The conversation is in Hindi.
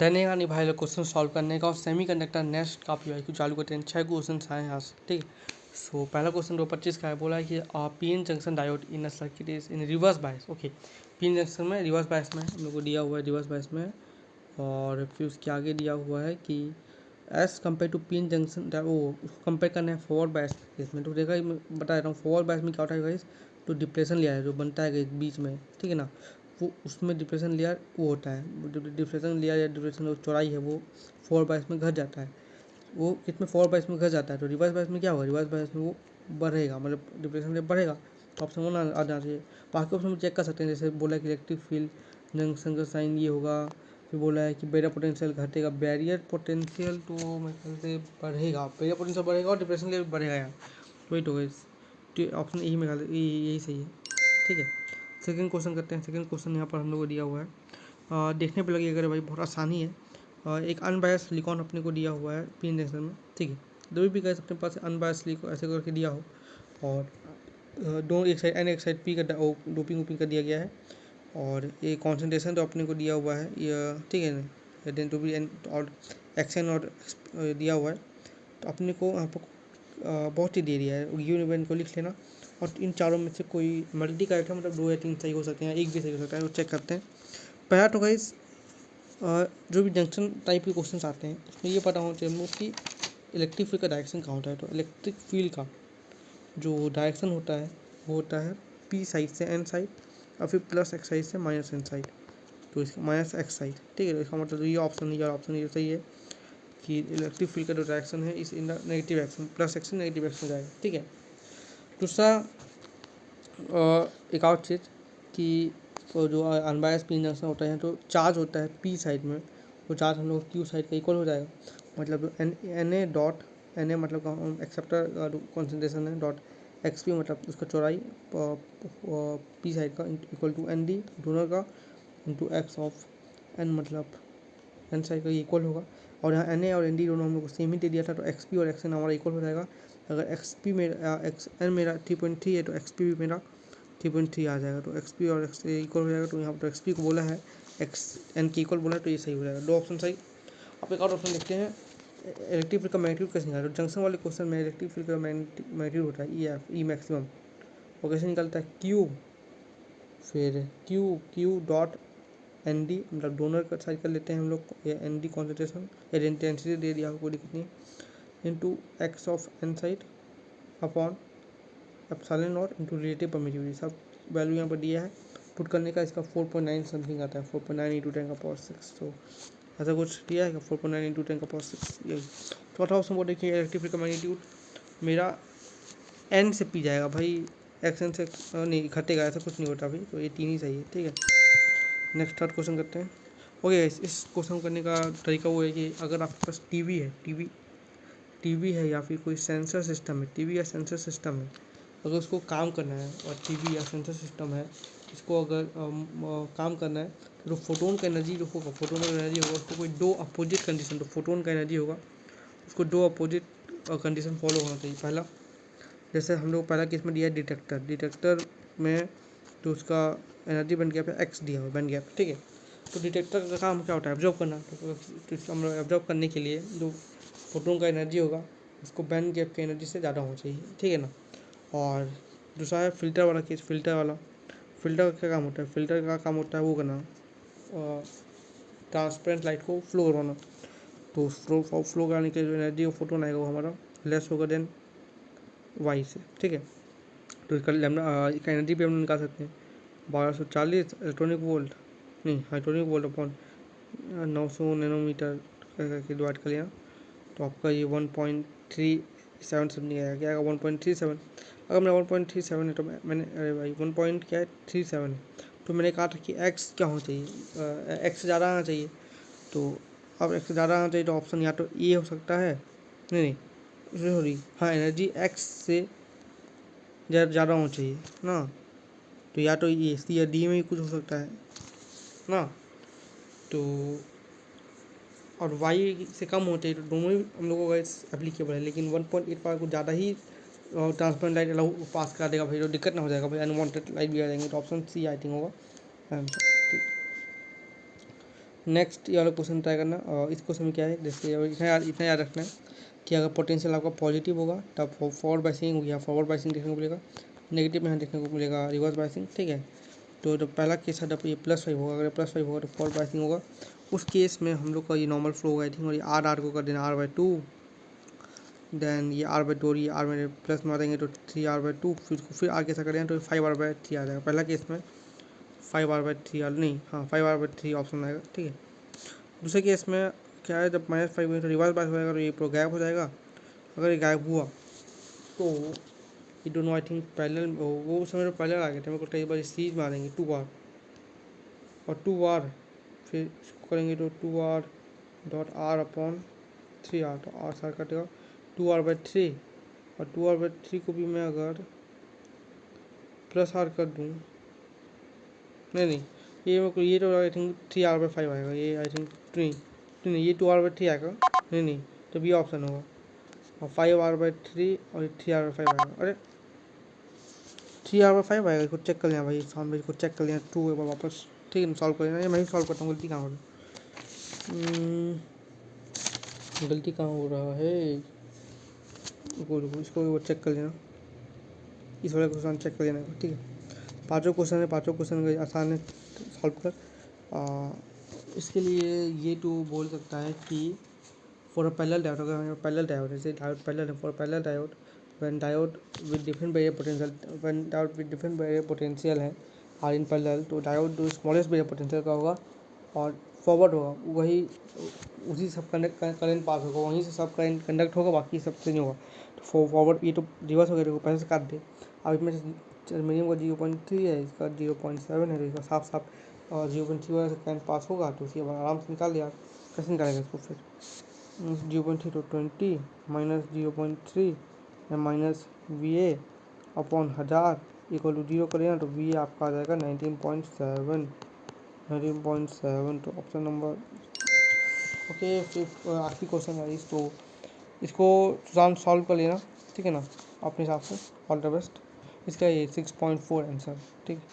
डरने नहीं भाई लोग क्वेश्चन सॉल्व करने का। और सेमी कंडक्टर नेक्स्ट का PYQ चालू करते हैं। 6 क्वेश्चन आए हैं यहाँ से, ठीक है। सो पहला क्वेश्चन 225 का है, बोला है कि PN junction diode in circuit is in reverse bias. Okay, PN junction में रिवर्स बायस में हम लोग को दिया हुआ है, रिवर्स बायस में। और फिर उसके आगे दिया हुआ है कि as compare to PN junction, वो उसको कंपेयर करना है फॉरवर्ड बायस केस तो देखा मैं बता रहा हूँ फॉरवर्ड बायस में क्या होता है गाइस, तो डिप्रेशन लेयर है जो बनता है बीच में, ठीक है ना, वो उसमें डिप्रेशन लेयर वो होता है, डिप्रेशन लेयर या डिप्रेशन चौड़ाई है वो फॉरवर्ड बायस में घट जाता है। वो कितने फॉरवर्ड बायस में घट जाता है, तो रिवर्स बायस में क्या होगा, रिवर्स बायस में वो बढ़ेगा, मतलब डिप्रेशन लेयर बढ़ेगा। तो ऑप्शन 1 आ जाना चाहिए। बाकी ऑप्शन में चेक कर सकते हैं, जैसे बोला कि इलेक्ट्रिक फील्ड जंक्शन का साइन ये होगा। फिर बोला है कि बैरियर पोटेंशियल घटेगा, बैरियर पोटेंशियल तो मेरे ख्याल से बढ़ेगा, बैरियर पोटेंशियल बढ़ेगा और डिप्रेशन लेवल बढ़ेगा यार, वही तो है ऑप्शन यही मेरे ख्याल से यही सही है, ठीक है। सेकंड क्वेश्चन करते हैं। सेकंड क्वेश्चन यहाँ पर हम लोग को दिया हुआ है, देखने पर लगेगा भाई बहुत आसानी है। एक अनबायस सिलिकॉन अपने को दिया हुआ है PN जंक्शन में, ठीक है। जो भी कह अपने पास अनबायस सिलिकॉन ऐसे करके दिया हो, और दो एक साइड N एक साइड P का डोपिंग वोपिंग का दिया गया है, और ये कॉन्सेंट्रेशन तो अपने को दिया हुआ है ये, ठीक है। देन टू बी एन और एक्शन और दिया हुआ है, तो अपने को यहाँ पर बहुत ही दे दिया है, गिवन इवेंट को लिख लेना। और इन चारों में से कोई मल्टी करेक्ट है, मतलब 2 या 3 सही हो सकते हैं, एक भी सही हो सकता है, वो चेक करते हैं। पहला तो गाइस जो भी जंक्शन टाइप के क्वेश्चन आते हैं उसमें ये पता होना चाहिए हम लोग कि इलेक्ट्रिक फील्ड का डायरेक्शन कहाँ होता है। तो इलेक्ट्रिक फील्ड का जो डायरेक्शन होता है वो होता है P साइड से N साइड, और फिर प्लस X साइड से माइनस N साइड, तो इसका माइनस X साइड, ठीक है। तो इसका मतलब ये ऑप्शन ये सही है कि इलेक्ट्रिक फील्ड का जो डायरेक्शन है इस in negative action, plus action negative action जाएगा, ठीक है। दूसरा एक और चीज़ कि तो जो अनबायस PN जंक्शन होता है तो चार्ज होता है P साइड में, वो चार्ज हम लोग Q साइड का इक्वल हो जाएगा, मतलब Na मतलब एक्सेप्टर कॉन्सेंट्रेशन है, डॉट XP मतलब उसका चौड़ाई P साइड का इक्वल टू ND डोनर का इंटू X ऑफ N मतलब N साइड का इक्वल होगा। और यहाँ Na और ND दोनों हम लोग को सेम ही दे दिया था, तो XP और XN हमारा इक्वल हो जाएगा। अगर XP मेरा XN मेरा 3.3 है तो XP भी मेरा 3.3 आ जाएगा, तो XP और X इक्वल हो जाएगा। तो यहाँ पर XP को बोला है, XN की इक्वल बोला है, तो ये सही हो जाएगा, 2 ऑप्शन सही। अब एक और ऑप्शन देखते हैं, इलेक्ट्रिक फील्ड का मैग्नीट्यूड कैसे निकालते हैं। तो जंक्शन वाले क्वेश्चन में इलेक्ट्रिक फील्ड का मैग्नीट्यूड होता है E मैक्सिमम, वो कैसे निकलता है Q, फिर Q डॉट ND मतलब डोनर का साइड कर लेते हैं हम लोग, या ND कॉन्सेंट्रेशन या इंटेंसिटी दे दिया, कोई दिक्कत नहीं, into X of N side upon epsilon not into relative permittivity, सब वैल्यू यहाँ पर दिया है। पुट करने का इसका 4.9 समथिंग आता है, 4.9 इंटू 10 का पावर 6, तो ऐसा कुछ दिया है 4.9 इंटू 10 का पावर 6 यही। चौथा ऑप्शन वो देखिए, इलेक्ट्रिक फील्ड का मैग्नीट्यूड मेरा N से P जाएगा भाई, XN से नहीं घटेगा, ऐसा कुछ नहीं होता भाई, तो ये 3 ही सही है, ठीक है। नेक्स्ट थर्ड क्वेश्चन करते हैं। ओके, इस क्वेश्चन करने का तरीका वो है कि अगर आपके पास टीवी है या फिर कोई सेंसर सिस्टम है, टीवी या सेंसर सिस्टम है, अगर उसको काम करना है, और टीवी या सेंसर सिस्टम है इसको अगर काम करना है, तो फोटोन का एनर्जी जो होगा, उसको कोई 2 अपोजिट कंडीशन, तो फोटोन का एनर्जी होगा उसको 2 अपोजिट कंडीशन फॉलो होना चाहिए। पहला, जैसे हम लोग पहला केस में दिया है डिटेक्टर में, तो उसका एनर्जी बैंड गैप है X दिया हुआ बैंड गैप, ठीक है। तो डिटेक्टर का काम क्या होता है, ऑब्जर्व करना, तो इसका हम ऑब्जर्व करने के लिए जो फोटोन का एनर्जी होगा उसको बैंड गैप की एनर्जी से ज़्यादा होना चाहिए, ठीक है ना। और दूसरा है फिल्टर वाला केस, फिल्टर का क्या काम होता है, फिल्टर का काम होता है वो करना, ट्रांसपेरेंट लाइट को फ्लो करवाना, तो फ्लो कराने के लिए जो एनर्जी फोटोन आएगा वो हमारा लेस होगा देन वाई से, ठीक है। तो इसका एनर्जी भी हम निकाल सकते हैं 1240 इलेक्ट्रॉनिक वोल्ट, नहीं इलेक्ट्रॉनिक वोल्ट अपॉन 900 नैनोमीटर करके डिवाइड कर लिया, तो आपका ये 1.37 समथिंग आएगा, क्या आएगा 1.37। अगर मेरा 1.37 है तो मैंने अरे भाई 1 पॉइंट क्या है 37 है, तो मैंने कहा था कि X क्या होना चाहिए, X से ज़्यादा आना चाहिए। तो अब X से ज़्यादा आना चाहिए तो ऑप्शन या तो ए हो सकता है, नहीं सॉरी हाँ, एनर्जी X से ज़्यादा होना चाहिए ना, तो या तो ये सी या डी में भी कुछ हो सकता है ना, तो और वाई से कम होते हैं, तो दोनों ही हम लोगों का एप्लीकेबल है, लेकिन 1.8 पावर को ज़्यादा ही ट्रांसपेरेंट लाइट अलाउ पास करा देगा भाई, तो दिक्कत ना हो जाएगा भाई, अनवांटेड लाइट भी आ जाएंगे, तो ऑप्शन सी आई थिंक होगा आंसर, ठीक। नेक्स्ट ये वाला क्वेश्चन ट्राई करना। और इस क्वेश्चन में क्या है, जैसे इतना याद रखना है कि अगर पोटेंशियल आपका पॉजिटिव होगा तब फॉरवर्ड बाइसिंग या फॉरवर्ड बाइसिंग देखने को मिलेगा, नेगेटिव में यहाँ देखने को मिलेगा रिवर्स बाइसिंग। ठीक है, तो जो पहला केस है जब ये +5 होगा, अगर +5 होगा तो फॉरवर्ड बाइसिंग होगा। उस केस में हम लोग का ये नॉर्मल फ्लो होगा आई थिंक, और ये आर को कर देना R/2, देन ये R/2 और ये R में प्लस में आ देंगे तो 3R/2, फिर आगे कैसा करें तो 5R/3 आ जाएगा। पहला केस में 5R/3 नहीं, हाँ 5R/3 ऑप्शन आएगा। ठीक है, दूसरे केस में क्या है, जब -5 हुए तो रिवर्स बाइस हो जाएगा, तो ये पूरा गायब हो जाएगा। अगर ये गायब हुआ तो ये दोनों आई थिंक पैरेलल, वो समय तो पैरेलल आ गए थे, मेरे को कई बार सीरीज में आ देंगे 2R और 2R, फिर इसको करेंगे तो 2R.R/3R, तो R सार कटेगा 2R/3, और 2R/3 को भी मैं अगर +R कर दूँ, नहीं ये मेरे को, ये तो आई थिंक 3R/5 आएगा, ये आई थिंक नहीं ये 2R/3 आएगा, नहीं तो बी ऑप्शन होगा, और 5R/3 और 3R/5 आएगा। अरे 3R/5 आएगा, इसको चेक कर लेना भाई, शाम में इसको चेक कर लेना, 2 एक बार वापस। ठीक है, सॉल्व कर लेना, ये मैं ही सॉल्व करता हूँ, गलती कहाँ हो रही गलती कहाँ हो रहा है, इसको चेक कर लेना, इस वाले क्वेश्चन चेक कर लेना। ठीक है, पाँचों क्वेश्चन आसान है सॉल्व कर। इसके लिए ये तो बोल सकता है कि फॉर अ पैरेलल डायोड, अगर पैरेलल डायोड जैसे डायोड पैरेलल है, for parallel diode when diode with different barrier potential है आर इन पैरेलल, तो डायोड जो स्मॉलेस्ट बैरियर पोटेंशियल का होगा और फॉरवर्ड होगा, वही उसी सब करंट पास होगा, वहीं से सब करंट कंडक्ट होगा, बाकी सब से नहीं होगा। तो फॉरवर्ड, ये तो रिवर्स हो गया, देखो पहले से काट दे। अब इसमें मीडियम का 0.3 है, इसका 0.7 है, तो इसका साफ 0.3 वाला से करंट पास होगा, तो उसके बाद आराम से निकाल लिया। कैसे निकालेगा इसको फिर, 0.3 तो 20 minus 0.3 minus VA upon 1000 equal to 0 करेगा, तो VA आपका आ जाएगा 19.7, तो ऑप्शन नंबर। ओके, फिर आखिरी क्वेश्चन है तो इसको सॉल्व कर लेना, ठीक है ना, अपने हिसाब से। All the best. इसका ये 6.4 आंसर, ठीक है।